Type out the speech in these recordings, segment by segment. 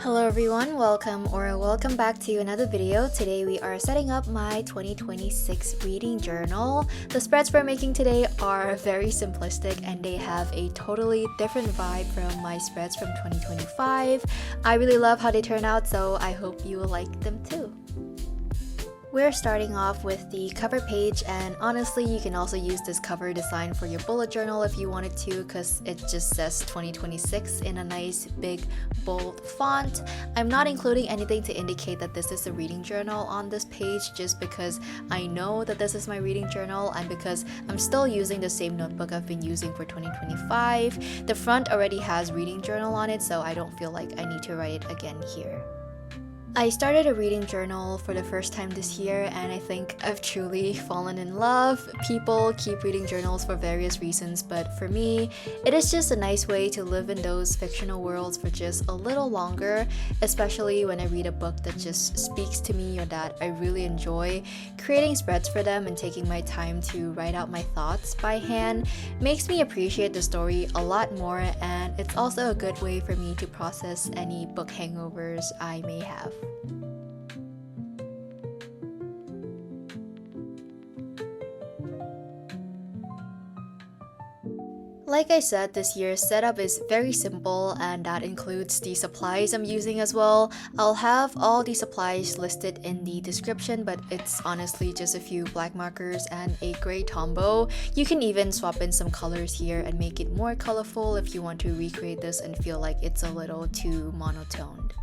Hello everyone, welcome back to another video. Today we are setting up my 2026 reading journal. The spreads we're making today are very simplistic and they have a totally different vibe from my spreads from 2025. I really love how they turn out, so I hope you will like them too. We're starting off with the cover page, and honestly you can also use this cover design for your bullet journal if you wanted to, because it just says 2026 in a nice big bold font. I'm not including anything to indicate that this is a reading journal on this page, just because I know that this is my reading journal and because I'm still using the same notebook I've been using for 2025. The front already has reading journal on it, so I don't feel like I need to write it again here. I started a reading journal for the first time this year, and I think I've truly fallen in love. People keep reading journals for various reasons, but for me, it is just a nice way to live in those fictional worlds for just a little longer, especially when I read a book that just speaks to me or that I really enjoy. Creating spreads for them and taking my time to write out my thoughts by hand makes me appreciate the story a lot more, and it's also a good way for me to process any book hangovers I may have. Like I said, this year's setup is very simple, and that includes the supplies I'm using as well. I'll have all the supplies listed in the description, but it's honestly just a few black markers and a gray Tombow. You can even swap in some colors here and make it more colorful if you want to recreate this and feel like it's a little too monotoned.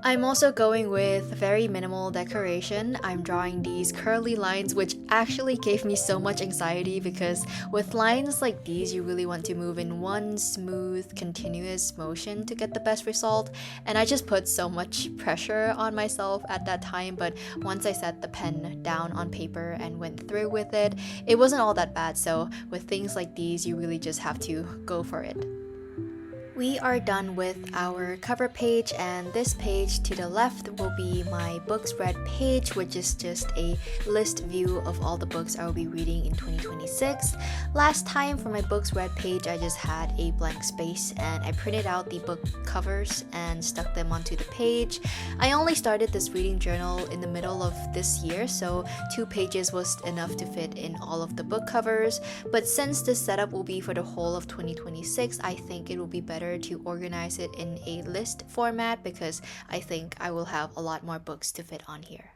I'm also going with very minimal decoration. I'm drawing these curly lines, which actually gave me so much anxiety because with lines like these, you really want to move in one smooth, continuous motion to get the best result. And I just put so much pressure on myself at that time, but once I set the pen down on paper and went through with it, it wasn't all that bad. So with things like these, you really just have to go for it. We are done with our cover page, and this page to the left will be my book spread page, which is just a list view of all the books I will be reading in 2026. Last time for my book spread page, I just had a blank space and I printed out the book covers and stuck them onto the page. I only started this reading journal in the middle of this year, so 2 pages was enough to fit in all of the book covers, but since this setup will be for the whole of 2026, I think it will be better to organize it in a list format because I think I will have a lot more books to fit on here.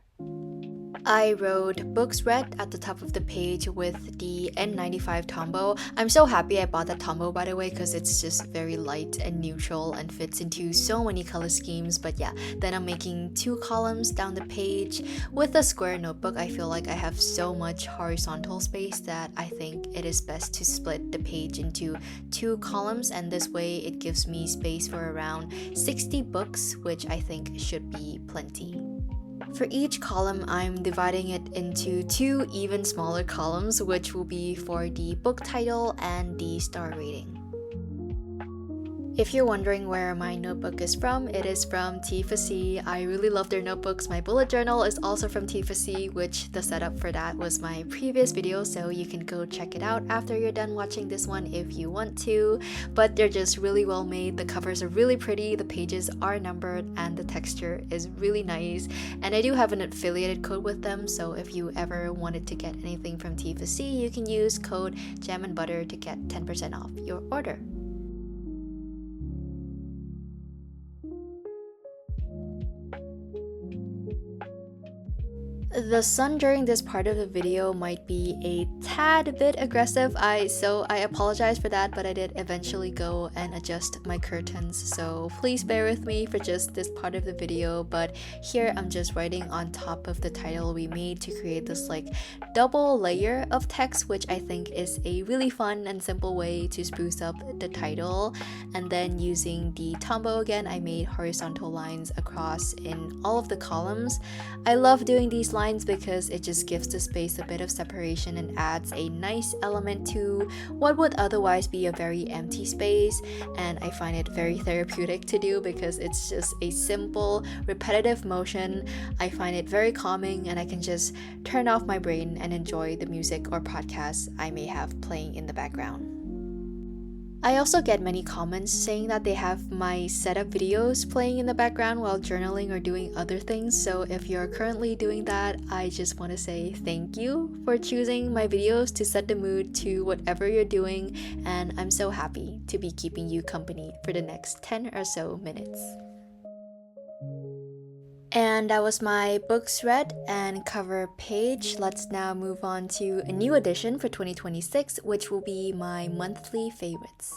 I wrote books read at the top of the page with the N95 Tombow. I'm so happy I bought that Tombow, by the way, because it's just very light and neutral and fits into so many color schemes. But yeah, then I'm making 2 columns down the page. With a square notebook, I feel like I have so much horizontal space that I think it is best to split the page into 2 columns, and this way it gives me space for around 60 books, which I think should be plenty. For each column, I'm dividing it into 2 even smaller columns, which will be for the book title and the star rating. If you're wondering where my notebook is from, it is from T4C. I really love their notebooks. My bullet journal is also from T4C, which the setup for that was my previous video, so you can go check it out after you're done watching this one if you want to. But they're just really well made. The covers are really pretty, the pages are numbered, and the texture is really nice. And I do have an affiliated code with them, so if you ever wanted to get anything from T4C, you can use code JAMandButter to get 10% off your order. The sun during this part of the video might be a tad bit aggressive, so I apologize for that, but I did eventually go and adjust my curtains, so please bear with me for just this part of the video. But here I'm just writing on top of the title we made to create this like double layer of text, which I think is a really fun and simple way to spruce up the title. And then using the Tombow again, I made horizontal lines across in all of the columns. I love doing these lines lines because it just gives the space a bit of separation and adds a nice element to what would otherwise be a very empty space. And I find it very therapeutic to do because it's just a simple, repetitive motion. I find it very calming, and I can just turn off my brain and enjoy the music or podcasts I may have playing in the background. I also get many comments saying that they have my setup videos playing in the background while journaling or doing other things. So if you're currently doing that, I just want to say thank you for choosing my videos to set the mood to whatever you're doing, and I'm so happy to be keeping you company for the next 10 or so minutes. And that was my books read and cover page. Let's now move on to a new edition for 2026, which will be my monthly favorites.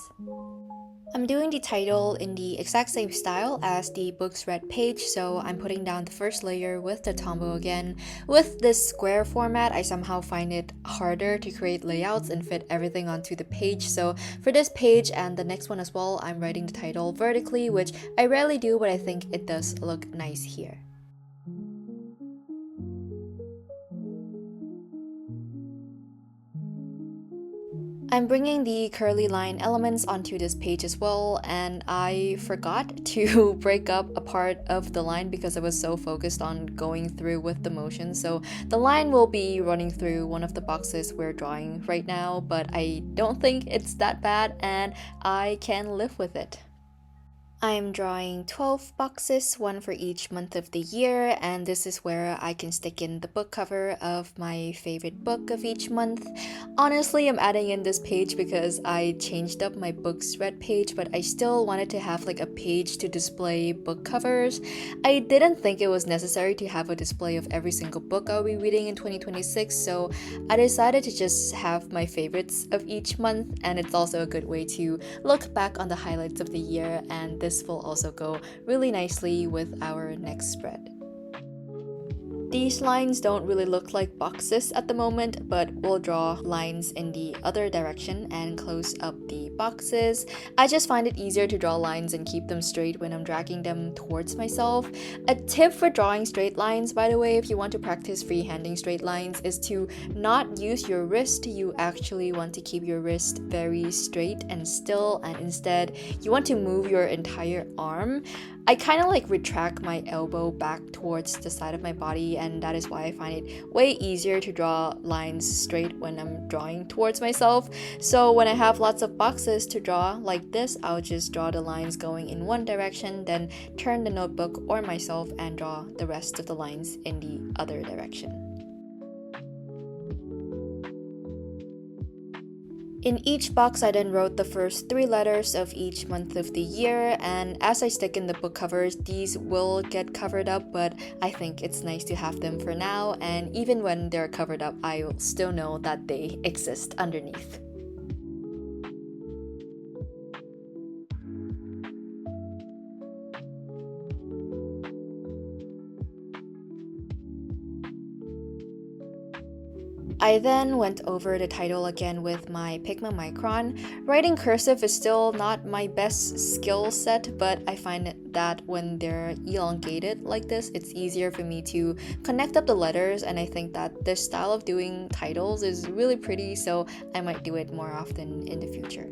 I'm doing the title in the exact same style as the books read page, so I'm putting down the first layer with the Tombow again. With this square format, I somehow find it harder to create layouts and fit everything onto the page. So for this page and the next one as well, I'm writing the title vertically, which I rarely do, but I think it does look nice here. I'm bringing the curly line elements onto this page as well, and I forgot to break up a part of the line because I was so focused on going through with the motion. So the line will be running through one of the boxes we're drawing right now, but I don't think it's that bad and I can live with it. I'm drawing 12 boxes, one for each month of the year, and this is where I can stick in the book cover of my favorite book of each month. Honestly, I'm adding in this page because I changed up my books read page, but I still wanted to have like a page to display book covers. I didn't think it was necessary to have a display of every single book I'll be reading in 2026, so I decided to just have my favorites of each month, and it's also a good way to look back on the highlights of the year, and this will also go really nicely with our next spread. These lines don't really look like boxes at the moment, but we'll draw lines in the other direction and close up the boxes. I just find it easier to draw lines and keep them straight when I'm dragging them towards myself. A tip for drawing straight lines, by the way, if you want to practice freehanding straight lines, is to not use your wrist. You actually want to keep your wrist very straight and still, and instead you want to move your entire arm. I kind of like retract my elbow back towards the side of my body, and that is why I find it way easier to draw lines straight when I'm drawing towards myself. So when I have lots of boxes to draw like this, I'll just draw the lines going in one direction, then turn the notebook or myself and draw the rest of the lines in the other direction. In each box, I then wrote the first 3 letters of each month of the year, and as I stick in the book covers, these will get covered up, but I think it's nice to have them for now, and even when they're covered up, I will still know that they exist underneath. I then went over the title again with my Pigma Micron. Writing cursive is still not my best skill set, but I find that when they're elongated like this, it's easier for me to connect up the letters, and I think that this style of doing titles is really pretty, so I might do it more often in the future.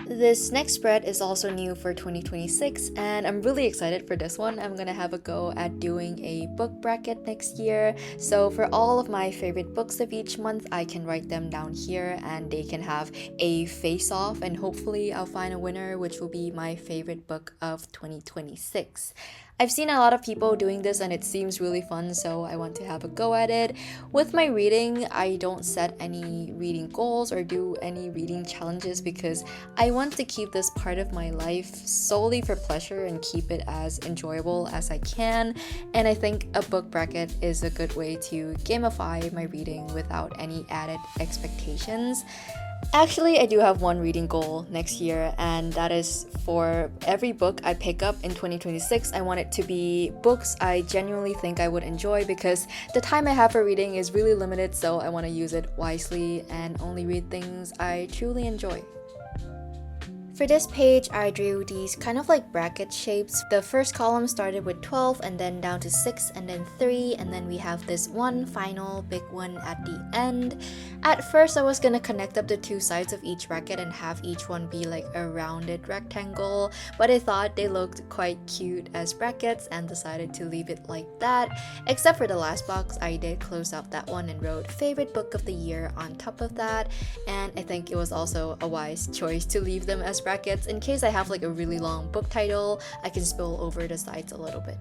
This next spread is also new for 2026, and I'm really excited for this one. I'm gonna have a go at doing a book bracket next year. So for all of my favorite books of each month, I can write them down here and they can have a face-off, and hopefully I'll find a winner, which will be my favorite book of 2026. I've seen a lot of people doing this and it seems really fun, so I want to have a go at it. With my reading, I don't set any reading goals or do any reading challenges because I want to keep this part of my life solely for pleasure and keep it as enjoyable as I can. And I think a book bracket is a good way to gamify my reading without any added expectations. Actually, I do have one reading goal next year, and that is for every book I pick up in 2026, I want it to be books I genuinely think I would enjoy because the time I have for reading is really limited, so I want to use it wisely and only read things I truly enjoy. For this page, I drew these kind of like bracket shapes. The first column started with 12 and then down to 6 and then 3, and then we have this one final big one at the end. At first, I was gonna connect up the two sides of each bracket and have each one be like a rounded rectangle, but I thought they looked quite cute as brackets and decided to leave it like that. Except for the last box, I did close out that one and wrote favorite book of the year on top of that, and I think it was also a wise choice to leave them as brackets in case I have like a really long book title. I can spill over the sides a little bit.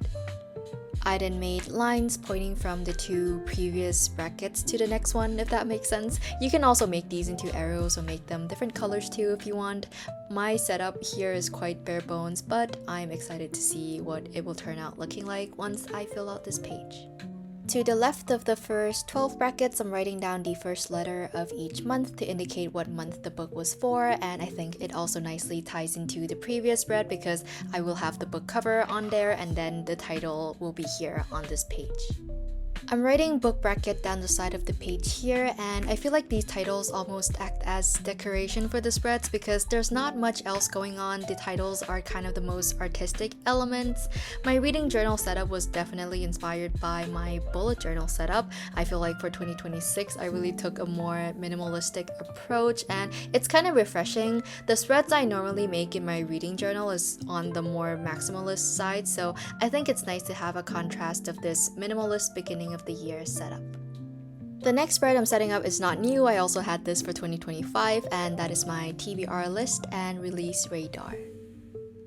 I then made lines pointing from the two previous brackets to the next one, if that makes sense. You can also make these into arrows or make them different colors too if you want. My setup here is quite bare bones, but I'm excited to see what it will turn out looking like once I fill out this page. To the left of the first 12 brackets, I'm writing down the first letter of each month to indicate what month the book was for, and I think it also nicely ties into the previous spread because I will have the book cover on there and then the title will be here on this page. I'm writing book bracket down the side of the page here, and I feel like these titles almost act as decoration for the spreads because there's not much else going on. The titles are kind of the most artistic elements. My reading journal setup was definitely inspired by my bullet journal setup. I feel like for 2026, I really took a more minimalistic approach, and it's kind of refreshing. The spreads I normally make in my reading journal is on the more maximalist side, so I think it's nice to have a contrast of this minimalist beginning of the year setup. The next spread I'm setting up is not new. I also had this for 2025, and that is my TBR list and release radar.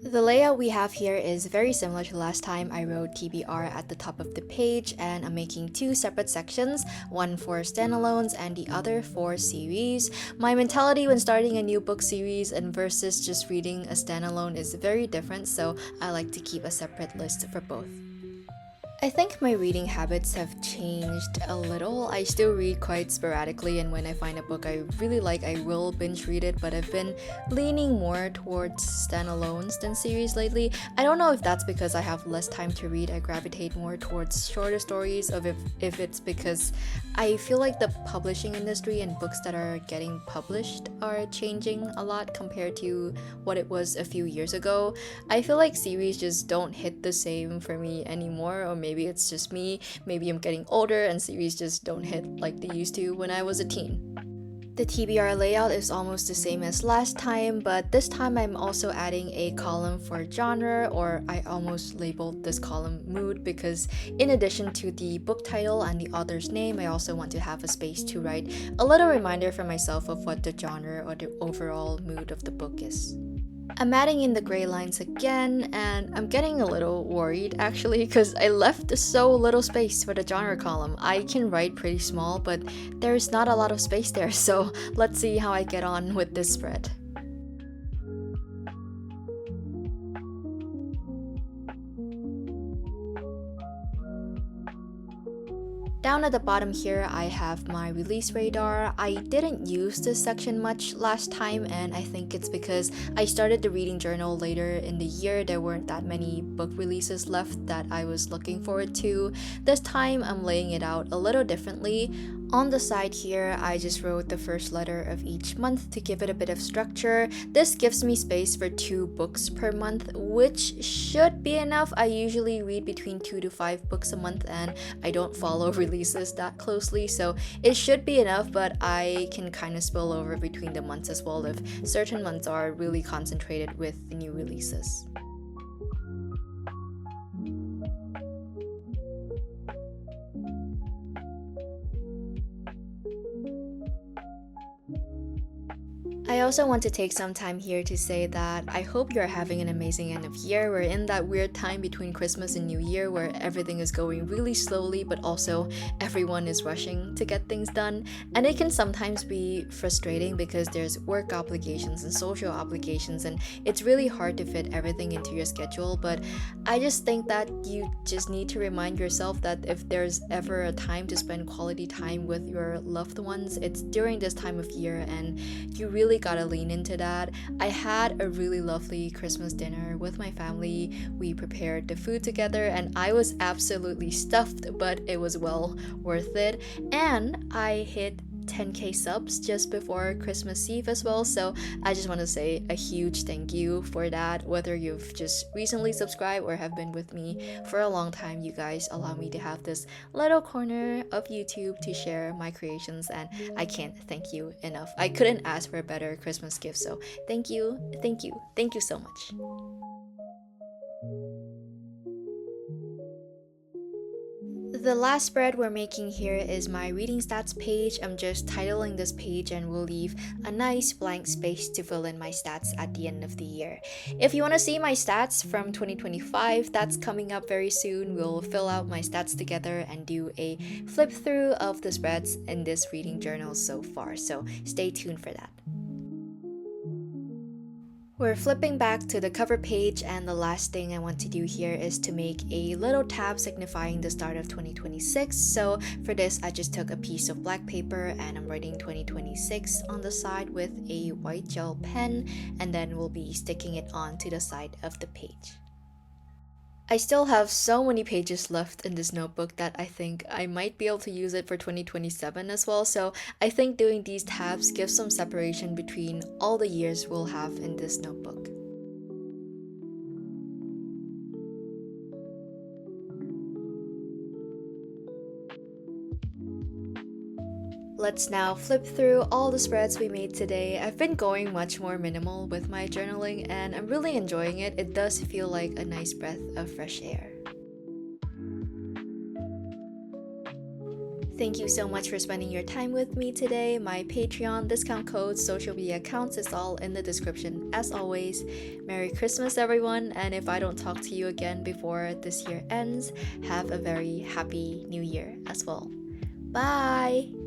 The layout we have here is very similar to last time. I wrote TBR at the top of the page, and I'm making two separate sections, one for standalones and the other for series. My mentality when starting a new book series and versus just reading a standalone is very different, so I like to keep a separate list for both. I think my reading habits have changed a little. I still read quite sporadically, and when I find a book I really like, I will binge read it, but I've been leaning more towards standalones than series lately. I don't know if that's because I have less time to read. I gravitate more towards shorter stories, or if it's because I feel like the publishing industry and books that are getting published are changing a lot compared to what it was a few years ago. I feel like series just don't hit the same for me anymore, or maybe it's just me, maybe I'm getting older and series just don't hit like they used to when I was a teen. The TBR layout is almost the same as last time, but this time I'm also adding a column for genre, or I almost labeled this column mood because in addition to the book title and the author's name, I also want to have a space to write a little reminder for myself of what the genre or the overall mood of the book is. I'm adding in the gray lines again, and I'm getting a little worried actually because I left so little space for the genre column. I can write pretty small, but there's not a lot of space there, so let's see how I get on with this spread. Down at the bottom here, I have my release radar. I didn't use this section much last time, and I think it's because I started the reading journal later in the year. There weren't that many book releases left that I was looking forward to. This time, I'm laying it out a little differently. On the side here, I just wrote the first letter of each month to give it a bit of structure. This gives me space for 2 books per month, which should be enough. I usually read between 2 to 5 books a month, and I don't follow releases that closely, so it should be enough, but I can kind of spill over between the months as well if certain months are really concentrated with new releases. I also want to take some time here to say that I hope you're having an amazing end of year. We're in that weird time between Christmas and New Year where everything is going really slowly, but also everyone is rushing to get things done. And it can sometimes be frustrating because there's work obligations and social obligations, and it's really hard to fit everything into your schedule. But I just think that you just need to remind yourself that if there's ever a time to spend quality time with your loved ones, it's during this time of year, and you really gotta lean into that. I had a really lovely Christmas dinner with my family. We prepared the food together and I was absolutely stuffed, but it was well worth it. And I hit 10k subs just before Christmas Eve as well, so I just want to say a huge thank you for that. Whether you've just recently subscribed or have been with me for a long time, you guys allow me to have this little corner of YouTube to share my creations, and I can't thank you enough. I couldn't ask for a better Christmas gift, so thank you, thank you, thank you so much. The last spread we're making here is my reading stats page. I'm just titling this page and we'll leave a nice blank space to fill in my stats at the end of the year. If you want to see my stats from 2025, that's coming up very soon. We'll fill out my stats together and do a flip through of the spreads in this reading journal so far, so stay tuned for that. We're flipping back to the cover page, and the last thing I want to do here is to make a little tab signifying the start of 2026. So for this, I just took a piece of black paper and I'm writing 2026 on the side with a white gel pen, and then we'll be sticking it onto the side of the page. I still have so many pages left in this notebook that I think I might be able to use it for 2027 as well, so I think doing these tabs gives some separation between all the years we'll have in this notebook. Let's now flip through all the spreads we made today. I've been going much more minimal with my journaling and I'm really enjoying it. It does feel like a nice breath of fresh air. Thank you so much for spending your time with me today. My Patreon, discount codes, social media accounts is all in the description as always. Merry Christmas everyone, and if I don't talk to you again before this year ends, have a very happy new year as well. Bye!